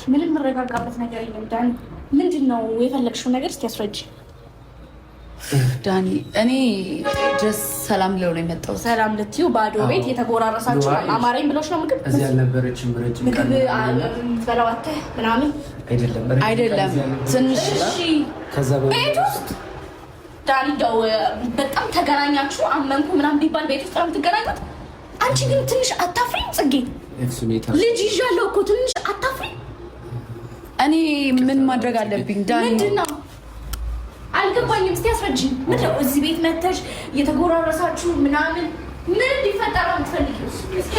ምንም መረጋጋበት ነገር የለም ዳኒ። ምንድን ነው የፈለግሽው ነገር? እስኪ አስረጅ ዳኒ። እኔ ጀስ ሰላም ለው ነው የመጣሁት። ሰላም ልትዩ ባዶ ቤት የተጎራረሳችሁ አማረኝ ብሎሽ ነው ምግብ እዚህ ያልነበረችም ምግብ በላዋተ ምናምን አይደለም ትንሽ ቤት ውስጥ ዳኒ ደው በጣም ተገናኛችሁ አመንኩ ምናምን ቢባል ቤት ውስጥ ነው የምትገናኙት። አንቺ ግን ትንሽ አታፍሪም? ጽጌ ልጅ ይዣለሁ እኮ ትንሽ አታፍሪም? እኔ ምን ማድረግ አለብኝ ዳኒ? ምንድን ነው አልገባኝም። እስኪ አስረጅኝ። ምንድን ነው እዚህ ቤት መተሽ እየተጎራረሳችሁ ምናምን ምን እንዲፈጠር ነው የምትፈልጊው? እስኪ